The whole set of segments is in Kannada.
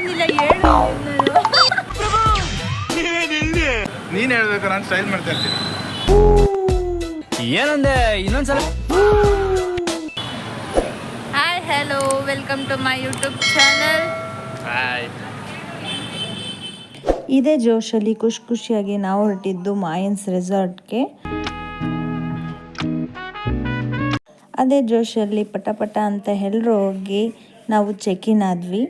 ಬಂದಿಲ್ಲ ಹೇಳು. ನೀನ್ ಹೇಳ್ಬೇಕು, ನಾನು ಸ್ಟೈಲ್ ಮಾಡ್ತಾ ಇರ್ತೀನಿ. ಏನಂದೆ ಇನ್ನೊಂದ್ಸಲ. Hi hello welcome to my YouTube channel. Hi. ಇದೇ ಜೋಶಲ್ಲಿ ಖುಷಿಯಾಗಿ ನಾವು ಹೊರಟಿದ್ದು ಮಾಯನ್ಸ್ ರೆಸಾರ್ಟ್ಗೆ. ಅದೇ ಜೋಶಲ್ಲಿ ಪಟ ಅಂತ ಎಲ್ಲರೂ ಹೋಗಿ ನಾವು ಚೆಕ್ ಇನ್ ಆದ್ವಿ.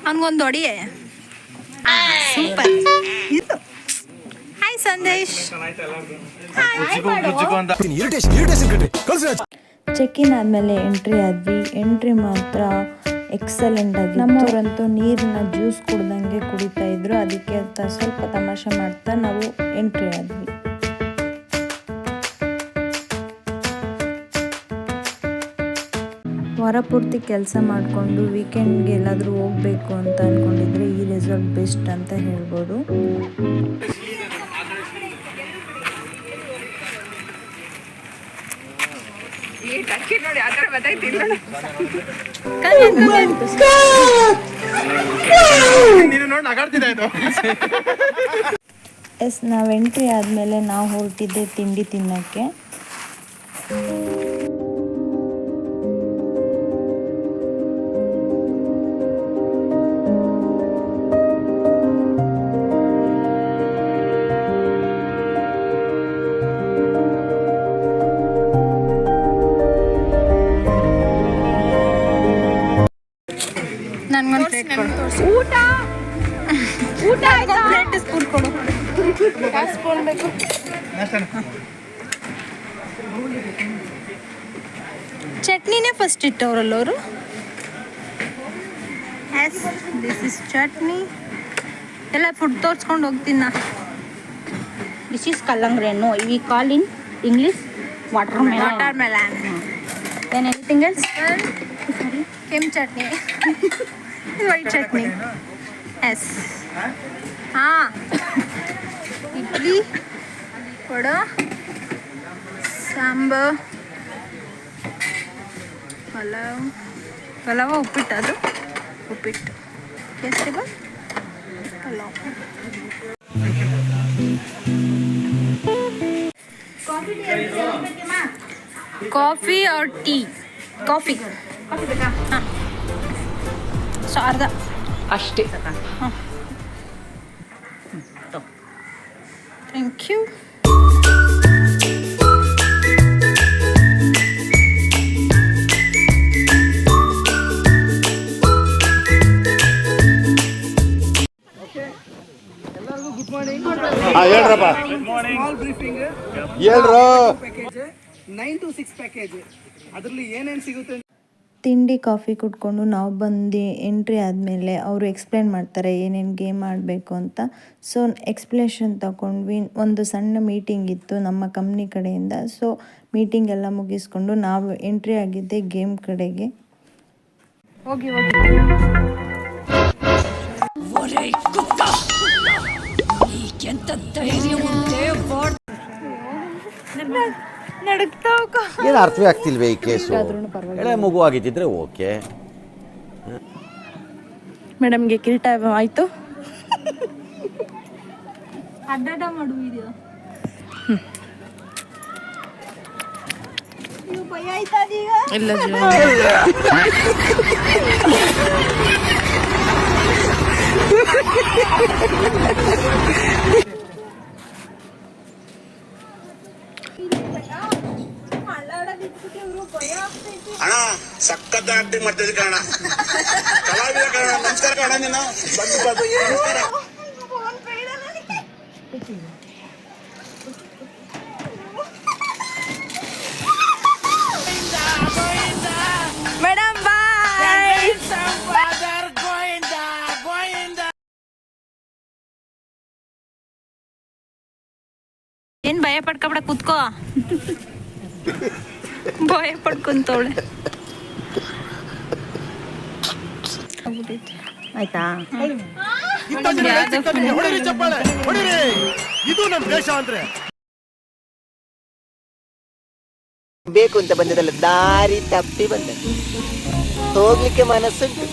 ಅವನಿಗೊಂದು ಹೊಡಿಯೇ. Super. Hi Sandesh. Check in ಆದಮೇಲೆ ಎಂಟ್ರಿ ಆದ್ವಿ. ಎಂಟ್ರಿ ಮಾತ್ರ ಎಕ್ಸಲೆಂಟ್ ಆಗಿ, ನಮ್ಮವರಂತೂ ನೀರಿನ ಜ್ಯೂಸ್ ಕುಡ್ದಂಗೆ ಕುಡಿತಾ ಇದ್ರು. ಅದಕ್ಕೆ ಸ್ವಲ್ಪ ತಮಾಷೆ ಮಾಡ್ತಾ ನಾವು ಎಂಟ್ರಿ ಆದ್ವಿ. ವಾರ ಪೂರ್ತಿ ಕೆಲಸ ಮಾಡಿಕೊಂಡು ವೀಕೆಂಡ್ಗೆ ಎಲ್ಲಾದರೂ ಹೋಗಬೇಕು ಅಂತ ಅಂದ್ಕೊಂಡಿದ್ರೆ ಈ ರೆಸಾರ್ಟ್ ಬೆಸ್ಟ್ ಅಂತ ಹೇಳ್ಬೋದು. ಎಸ್, ನಾವು ಎಂಟ್ರಿ ಆದಮೇಲೆ ನಾವು ಹೊರಟಿದ್ದೆ ತಿಂಡಿ ತಿನ್ನೋಕ್ಕೆ. ನನ್ಗೊಂದು ಪ್ಲೇಟ್ ಕೊಡು. ಊಟ ಪ್ಲೇಟ್ ಸ್ಪೂನ್ ಕೊಡು. ಸ್ಪೂನ್ ಬೇಕು. ಚಟ್ನಿನೇ ಫಸ್ಟ್ ಇಟ್ಟವ್ರಲ್ಲ ಅವರು. Yes, this is chutney. ಎಲ್ಲ ಫುಡ್ ತೋರಿಸ್ಕೊಂಡು ಹೋಗ್ತೀನಿ ನಾ. This is kalangre. No, we call in English watermelon. Watermelon. Then anything else? ಕೆಂಪು ಚಟ್ನಿ. ವೈಟ್ ಚಟ್ನಿ. ಎಸ್. ಹಾಂ, ಇಡ್ಲಿ ಕೊಡು. ಸಾಂಬಾರ್, ಪಲಾವ್ ಉಪ್ಪಿಟ್ಟು. ಅದು uppittu kesaribath pulao. Coffee or tea? Coffee. ಹಾಂ, ಸೊ ಅರ್ಧ ಅಷ್ಟೇ. ಹಾಂ, ಥ್ಯಾಂಕ್ ಯು. ಹೇಳ್ರಪ್ಪ. ಸ್ಮಾಲ್ ಬ್ರೀಫಿಂಗ್ ಹೇಳ್ರು. Package 9 to 6 package. ಅದರಲ್ಲಿ ಏನೇನು ಸಿಗುತ್ತೆ? ತಿಂಡಿ ಕಾಫಿ ಕುಡ್ಕೊಂಡು ನಾವು ಬಂದು ಎಂಟ್ರಿ ಆದಮೇಲೆ ಅವರು ಎಕ್ಸ್ಪ್ಲೇನ್ ಮಾಡ್ತಾರೆ ಏನೇನು ಗೇಮ್ ಆಡಬೇಕು ಅಂತ. ಸೊ ಎಕ್ಸ್ಪ್ಲೇಷನ್ ತಗೊಂಡ್ವಿ. ಒಂದು ಸಣ್ಣ ಮೀಟಿಂಗ್ ಇತ್ತು ನಮ್ಮ ಕಂಪ್ನಿ ಕಡೆಯಿಂದ. ಸೊ ಮೀಟಿಂಗ್ ಎಲ್ಲ ಮುಗಿಸ್ಕೊಂಡು ನಾವು ಎಂಟ್ರಿ ಆಗಿದ್ದೆ ಗೇಮ್ ಕಡೆಗೆ. ಹೋಗಿ ಏನು ಅರ್ಥವೇ ಆಗ್ತಿಲ್ವೇ ಈ ಕೇಸು? ಎಳೆ ಮಗು ಆಗಿದ್ದಿದ್ರೆ ಓಕೆ. ಮೇಡಮ್ಗೆ ಕಿರೀಟ ಆಯಿತು. ಅಡ್ಡಾಡ ಮಾಡು ವಿಡಿಯೋ. ಭಯ ಆಯ್ತಾ ಈಗ? ಇಲ್ಲ ಅಣ್ಣ ಸಖತ್ ಆಕ್ಟಿಂಗ್ ಮಾಡ್ತಿದ್ದೆ ಕಣ. ಕಲಾವಿದ ಕಣ. ನಮಸ್ಕಾರ ಕಣ. ನೀನು ಬಂದು ನಮಸ್ಕಾರ. Madam bye. ಏನ್ ಭಯ ಪಡ್ಕೊಬೇಡ, ಕೂತ್ಕೋ. ಭಯ ಪಡ್ಕೊಂತವಳೆ. ಆಯ್ತಾ? ಇದು ನಮ್ಮ ದೇಶ ಅಂದ್ರೆ ಬೇಕು ಅಂತ ಬಂದದಲ್ಲ, ದಾರಿ ತಪ್ಪಿ ಬಂದದ್ದು. ಹೋಗ್ಲಿಕ್ಕೆ ಮನಸ್ಸುಂಟು.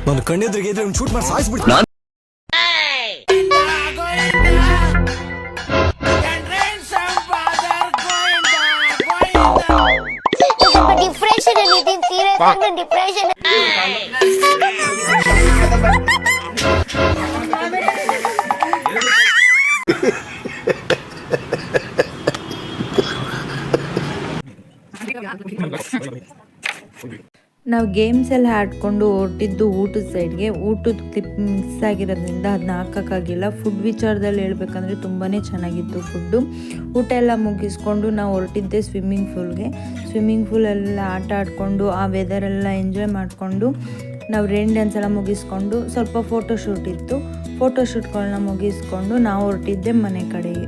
ನಾನು ಕಣ್ಣೆದ್ರಿಗೆ ಇದ್ರೆ ಶೂಟ್ ಮಾಡಿ ಸಾಯಿಸ್ಬಿಟ್ಟು ಡಿಪ್ರೆಷನ್ ನಾವು ಗೇಮ್ಸ್ ಎಲ್ಲ ಆಡ್ಕೊಂಡು ಹೊರಟಿದ್ದು ಊಟದ ಸೈಡ್ಗೆ. ಊಟದ ಕ್ಲಿಪ್ ಮಿಸ್ ಆಗಿರೋದ್ರಿಂದ ಅದನ್ನ ಹಾಕೋಕ್ಕಾಗಿಲ್ಲ. ಫುಡ್ ವಿಚಾರದಲ್ಲಿ ಹೇಳ್ಬೇಕಂದ್ರೆ ತುಂಬಾ ಚೆನ್ನಾಗಿತ್ತು ಫುಡ್ಡು. ಊಟ ಎಲ್ಲ ಮುಗಿಸ್ಕೊಂಡು ನಾವು ಹೊರಟಿದ್ದೆ ಸ್ವಿಮ್ಮಿಂಗ್ ಫೂಲೆಲ್ಲ ಆಟ ಆಡಿಕೊಂಡು ಆ ವೆದರೆಲ್ಲ ಎಂಜಾಯ್ ಮಾಡಿಕೊಂಡು ನಾವು ರೈನ್ ಡ್ಯಾನ್ಸ್ ಎಲ್ಲ ಮುಗಿಸ್ಕೊಂಡು ಸ್ವಲ್ಪ ಫೋಟೋಶೂಟ್ ಇತ್ತು. ಫೋಟೋಶೂಟ್ಗಳನ್ನ ಮುಗಿಸ್ಕೊಂಡು ನಾವು ಹೊರಟಿದ್ದೆ ಮನೆ ಕಡೆಗೆ.